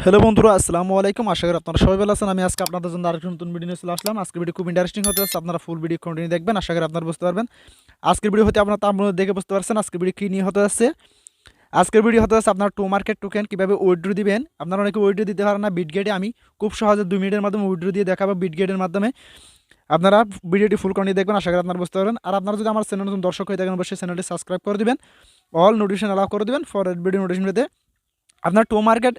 Hello বন্ধুরা, আসসালামু আলাইকুম। আশা করি আপনারা সবাই ভালো আছেন। আমি আজকে আপনাদের জন্য আরেকটা নতুন ভিডিও নিয়ে চলে আসলাম। আজকের ভিডিও খুব ইন্টারেস্টিং হতে যাচ্ছে। আপনারা ফুল ভিডিও কন্টিনিউ দেখবেন, আশা করি আপনারা বুঝতে পারবেন। আজকের ভিডিও হতে আপনারা তার দেখে বুঝতে পারছেন আজকের ভিডিও কী নিয়ে হতে যাচ্ছে। আজকের ভিডিও হতে যাচ্ছে আপনারা টু মার্কেট টোকেন কীভাবে উইথড্র দিবেন। আপনারা অনেকে উইথড্র দিতে পারেন না বিটগেটে। আমি খুব সহজে 2 মিনিটের মাধ্যমে উইথড্র দিয়ে দেখাবো বিটগেটের মাধ্যমে। আপনারা ভিডিওটি ফুল কন্টিনিউ দেখবেন, আশা করি আপনারা বুঝতে পারবেন। আর আপনারা যদি আমার চ্যানেল নতুন দর্শক হয়ে থাকেন, অবশ্যই চ্যানেলটি সাবস্ক্রাইব করে দিবেন, অল নোটিফিকেশন অ্যালাউ করে দিবেন ফর ভিডিও নোটিফিকেশন পেতে। আপনার টু মার্কেট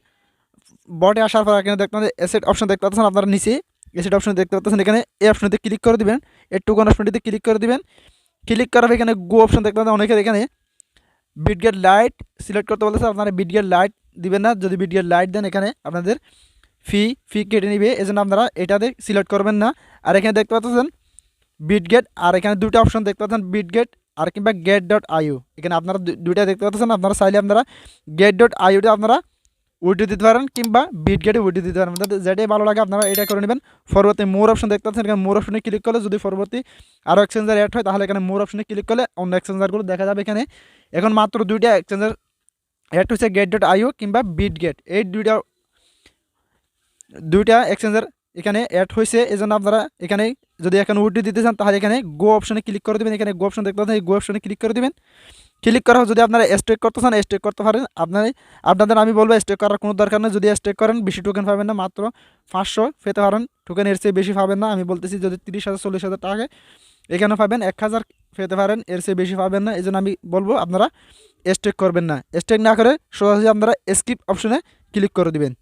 বটে আসার পর এখানে দেখতে পাচ্ছেন এসেট অপশন দেখতে পাচ্ছেন। আপনারা নিচে এসেট অপশন দেখতে পাচ্ছেন, এখানে এই অপশনটিতে ক্লিক করে দিবেন। এই টোকন অপশনটিতে ক্লিক করে দিবেন। ক্লিক করার পর এখানে গো অপশন দেখতে পাচ্ছেন। অনেকের এখানে বিটগেট লাইট সিলেক্ট করতে বলতেছে, আপনারা বিটগেট লাইট দিবেন না। যদি বিটগেট লাইট দেন এখানে আপনাদের ফি কেটে নিবে, এজন্য আপনারা এটাতে সিলেক্ট করবেন না। আর এখানে দেখতে পাচ্ছেন বিটগেট, আর এখানে দুটো অপশন দেখতে পাচ্ছেন বিটগেট আর কিংবা গেট ডট আইও। এখানে আপনারা দুইটা দেখতে পাচ্ছেন। আপনারা চাইলে আপনারা গেট ডট আইওতে আপনারা উইড্রো দিতে পারেন কিংবা বিটগেটে উইড্রো দিতে পারেন। যেটাই ভালো লাগে আপনারা এটা করে নেবেন। পরবর্তী মোর অপশন দেখতে পাচ্ছেন, এখানে মোর অপশনে ক্লিক করলে যদি পরবর্তী আরও এক্সচেঞ্জার অ্যাড হয় তাহলে এখানে মোর অপশনে ক্লিক করলে অন্য এক্সচেঞ্জারগুলো দেখা যাবে। এখানে এখন মাত্র দুইটা এক্সচেঞ্জার অ্যাড হচ্ছে, গেট ডট আইও কিংবা বিটগেট। এই দুইটা এক্সচেঞ্জার এখানে অ্যাড হয়েছে। এই জন্য আপনারা এখানে যদি এখন উইড্রো দিতে চান তাহলে এখানে গো অপশনে ক্লিক করে দেবেন। এখানে গো অপশন দেখতে পাচ্ছেন, এই গো অপশনে ক্লিক করে দেবেন। ক্লিক করা যদি আপনারা স্টেক করতে চান স্টেক করতে পারেন। আপনাদের আমি বলবো স্টেক করার কোনো দরকার নেই। যদি স্টেক করেন বেশি টোকেন পাবেন না, মাত্র 500 পেতে পারেন। টোকেন এর চেয়ে বেশি পাবেন না। আমি বলতেছি যদি 30,000 40,000 টাকা এখানে পাবেন, 1,000 পেতে পারেন, এর চেয়ে বেশি পাবেন না। এই জন্য আমি বলবো আপনারা স্টেক করবেন না। স্টেক না করে সোজাসুজি আপনারা স্কিপ অপশনে ক্লিক করে দিবেন।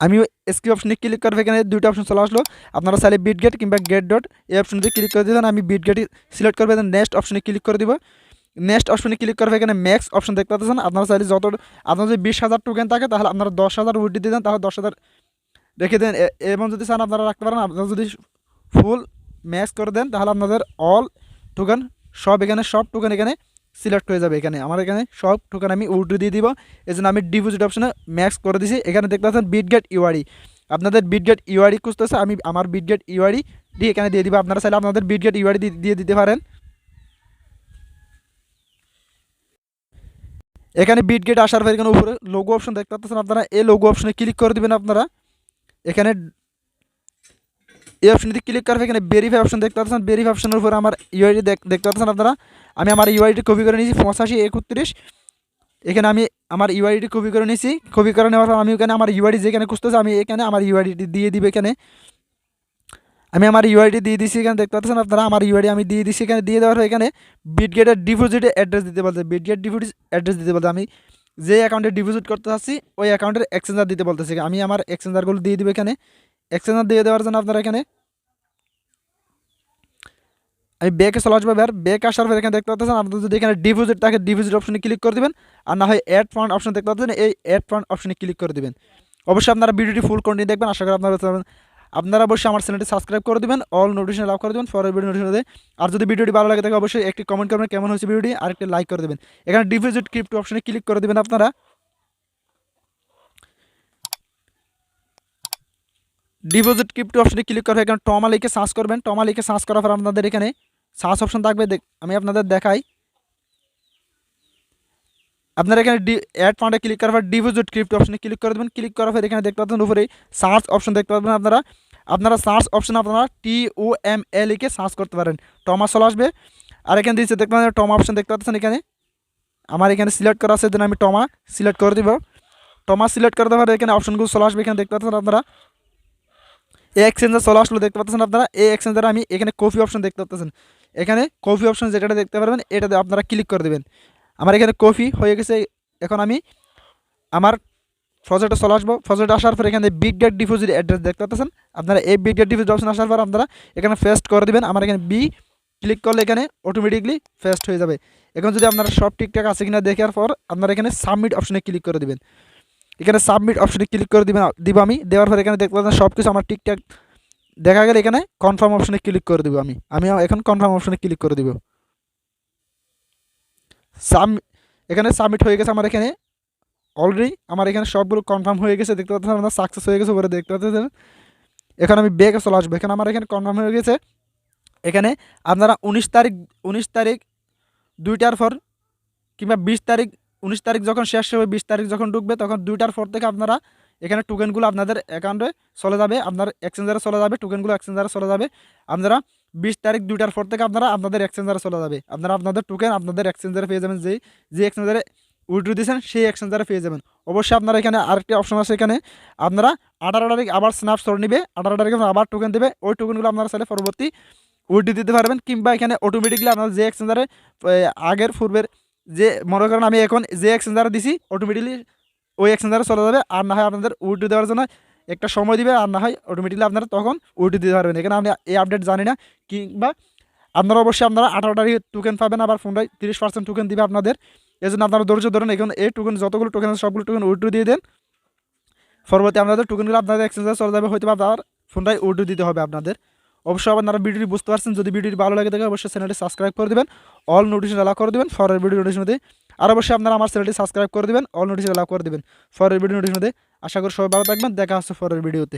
আমি স্কিপ অপশনে ক্লিক করবো, এখানে দুইটা অপশন চলে আসলো। আপনারা চাইলে বিটগেট কিংবা গেট ডট এই অপশনটি ক্লিক করে দেবেন। আমি বিটগেট সিলেক্ট করবো, নেক্সট অপশনে ক্লিক করে দিব। নেক্সট অপশনে ক্লিক করবে, এখানে ম্যাক্স অপশন দেখতে পাচ্ছেন। আপনারা চাইলে আপনার যদি 20,000 টোকেন থাকে তাহলে আপনারা 10,000 উইড্রো দিয়ে দেন, তাহলে 10,000 রেখে দেন। এবং যদি চান আপনারা রাখতে পারেন। আপনারা যদি ফুল ম্যাক্স করে দেন তাহলে আপনাদের অল টোকেন সব টোকেন এখানে সিলেক্ট হয়ে যাবে। এখানে আমার এখানে সব টোকেন আমি উইড্রো দিয়ে দিব। এই জন্য আমি ডিপোজিট অপশনে ম্যাক্স করে দিয়েছি। এখানে দেখতে পাচ্ছেন বিটগেট ইউআরই, আপনাদের বিটগেট ইউআরই খুঁজতেছে। আমি আমার বিটগেট ইউআরই দিয়ে এখানে দিয়ে দিব। আপনারা চাইলে আপনাদের বিটগেট ইউআরই দিয়ে দিতে পারেন। এখানে বিটগেট আসার পর এখানে উপরে লোগো অপশন দেখতে পাচ্ছেন। আপনারা এই লোগো অপশনে ক্লিক করে দেবেন। আপনারা এখানে এই অপশনটি ক্লিক করার এখানে ভেরিফাই অপশন দেখতে পাচ্ছেন। ভেরিফাই অপশনের উপরে আমার ইউআইডি দেখতে পাচ্ছেন আপনারা। আমি আমার ইউআইডি কপি করে নিয়েছি 8531। এখানে আমি আমার ইউআইডি কপি করে নিয়েছি। কপি করে নেওয়ার পর আমি এখানে আমার ইউআইডি যেখানে খুঁজতেছি আমি এখানে আমার ইউআইডি দিয়ে দিবে। এখানে আমি আমার ইউআইডি দিয়ে দিচ্ছি। এখানে দেখতে পাচ্ছেন আপনারা আমার ইউআইডি আমি দিয়ে দিচ্ছি। এখানে দিয়ে দেওয়ার পর এখানে বিটগেটের ডিপোজিটের অ্যাড্রেস দিতে বলতে, বিটগেট ডিপোজিট অ্যাড্রেস দিতে বলতে, আমি যে অ্যাকাউন্টে ডিপোজিট করতে চাচ্ছি ওই অ্যাকাউন্টের এক্সচেঞ্জার দিতে বলতেছি। আমি আমার এক্সচেঞ্জারগুলো দিয়ে দিব। এখানে এক্সচেঞ্জার দিয়ে দেওয়ার জন্য আপনারা এখানে আমি ব্যাকে চলে আসবো। ব্যাক আসার পর এখানে দেখতে পাচ্ছেন আপনাদের যদি এখানে ডিপোজিট থাকে ডিপোজিট অপশনে ক্লিক করে দেবেন, আর না হয় অ্যাড ফান্ড অপশন দেখতে পাচ্ছেন, এই অ্যাড ফান্ড অপশনে ক্লিক করে দেবেন। অবশ্যই আপনারা ভিডিওটি ফুল কন্টিনিউ দেখবেন, আশা করি আপনারা অবশ্যই আমার চ্যানেলটি সাবস্ক্রাইব করে দেবেন, অল নোটিফিকেশন লাভ করে দেবেন পরের ভিডিও নোটিফিকেশন। আর যদি ভিডিওটি ভালো লাগে থাকে অবশ্যই একটি কমেন্ট করবেন কেমন হয়েছে ভিডিওটি, আর একটি লাইক করে দেবেন। এখানে ডিপোজিট ক্রিপ্টো অপশনে ক্লিক করে দেবেন। আপনারা ডিপোজিট ক্রিপ্টো অপশনে ক্লিক করে এখানে টমা লিখে সার্চ করবেন। টমা লিখে সার্চ করার পর আপনাদের এখানে সার্চ অপশন থাকবে, আমি আপনাদের দেখাই। আপনারা এখানে অ্যাড ফান্ডে ক্লিক করার পর ডিপোজিট ক্রিপ্টো অপশনে ক্লিক করে দেবেন। ক্লিক করার পর এখানে দেখতে পাচ্ছেন উপরে সার্চ অপশন দেখতে পাবেন। আপনারা সার্চ অপশনে আপনারা TOMA লিখে সার্চ করতে পারেন, টমা চলে আসবে। আর এখানে দিচ্ছে দেখতে পাচ্ছেন টমা অপশন দেখতে পাচ্ছেন। এখানে আমার এখানে সিলেক্ট করা আছে, যেন আমি টমা সিলেক্ট করে দিব। টমা সিলেক্ট করে দেওয়ার এখানে অপশনগুলো চলে আসবে। এখানে দেখতে পাচ্ছেন আপনারা এই এক্সচেঞ্জার চলে আসলো দেখতে পাচ্ছেন। আপনারা এই এক্সচেঞ্জার আমি এখানে কপি অপশন দেখতে পাচ্ছেন। এখানে কপি অপশন যেটা দেখতে পারবেন এটাতে আপনারা ক্লিক করে দেবেন। আমার এখানে কপি হয়ে গেছে। এখন আমি আমার প্রজেক্টে চলে আসবো। প্রজেক্টে আসার পর এখানে বিটগেট ডিপোজিট অ্যাড্রেস দেখতে পাচ্ছেন। আপনারা এই বিটগেট ডিপোজিট অপশন আসার পর আপনারা এখানে পেস্ট করে দেবেন। আমার এখানে ক্লিক করলে এখানে অটোমেটিকলি পেস্ট হয়ে যাবে। এখন যদি আপনারা সব ঠিকঠাক আছে কিনা দেখার পর আপনারা এখানে সাবমিট অপশনে ক্লিক করে দেবেন। এখানে সাবমিট অপশনে ক্লিক করে দিব আমি। দেওয়ার পর এখানে দেখতে পাচ্ছেন সব কিছু আমার ঠিকঠাক দেখা গেলে এখানে কনফার্ম অপশনে ক্লিক করে দেবো। আমি এখন কনফার্ম অপশনে ক্লিক করে দিব। এখানে সাবমিট হয়ে গেছে। আমার এখানে অলরেডি আমার এখানে সবগুলো কনফার্ম হয়ে গেছে দেখতে পাচ্ছেন। আপনার সাকসেস হয়ে গেছে উপরে দেখতে পাচ্ছেন। এখন আমি ব্যাকে চলে আসবো। এখানে আমার এখানে কনফার্ম হয়ে গেছে। এখানে আপনারা 19 তারিখ 2টার পর কিংবা 20 তারিখ 19 তারিখ যখন শেষ হবে 20 তারিখ যখন ঢুকবে তখন 2টার পর থেকে আপনারা এখানে টোকেনগুলো আপনাদের অ্যাকাউন্টে চলে যাবে, আপনার এক্সচেঞ্জারে চলে যাবে, টোকেনগুলো এক্সচেঞ্জারে চলে যাবে। আপনারা 20 তারিখ 2টার পর থেকে আপনারা আপনাদের এক্সচেঞ্জারে চলে যাবে, আপনারা আপনাদের টোকেন আপনাদের এক্সচেঞ্জারে পেয়ে যাবেন। যে এক্সচেঞ্জারে উইথড্র দিয়েছেন সেই এক্সচেঞ্জারে পেয়ে যাবেন। অবশ্যই আপনারা এখানে আরেকটি অপশন আছে, এখানে আপনারা 18 তারিখ আবার স্ন্যাপশট নেবে, 18 তারিখ আবার টোকেন দেবে, ওই টোকেনগুলো আপনারা চাইলে পরবর্তী উইথড্র দিতে পারবেন। কিংবা এখানে অটোমেটিকলি আপনার যে এক্সচেঞ্জারে আগের পূর্বের যে মনে করেন আমি এখন যে এক্সচেঞ্জারে দিছি অটোমেটিকলি ওই এক্সচেঞ্জারে চলে যাবে। আর না হয় আপনাদের উইথড্র দেওয়ার জন্য একটা সময় দিবে, আর না হয় অটোমেটিকলি আপনারা তখন উইথড্র দিতে পারবেন। এখানে আমি এই আপডেট জানি না। কিংবা আপনারা অবশ্যই আপনারা 18 তারিখ টোকেন পাবেন, আবার ফোনটায় 30% টোকেন দিবে আপনাদের। এই জন্য আপনারা ধৈর্য ধরুন, এখন এই টোকেন যতগুলো টোকেন আছে সবগুলো টোকেন উইথড্র দিয়ে দেন। পরবর্তী আপনাদের টোকেনগুলো আপনাদের এক্সচেঞ্জারে চলে যাবে, হয়তো আবার ফোনটায় উইথড্র দিতে হবে আপনাদের। অবশ্যই আপনারা ভিডিওটি বুঝতে পারছেন। যদি ভিডিওটি ভালো লাগে থাকে অবশ্যই চ্যানেলটি সাবস্ক্রাইব করে দেবেন, অল নোটিফিকেশন অ্যালাউ করে দেবেন ফরের ভিডিও নোটিফিকেশন হতে। আর অবশ্যই আপনারা আমার চ্যানেলটি সাবস্ক্রাইব করে দেবেন, অল নোটিফিকেশন অ্যালাউ করে দেবেন ফরের ভিডিও নোটিফিকেশন হতে। আশা করি সবাই ভালো থাকবেন, দেখা হচ্ছে পরের ভিডিওতে।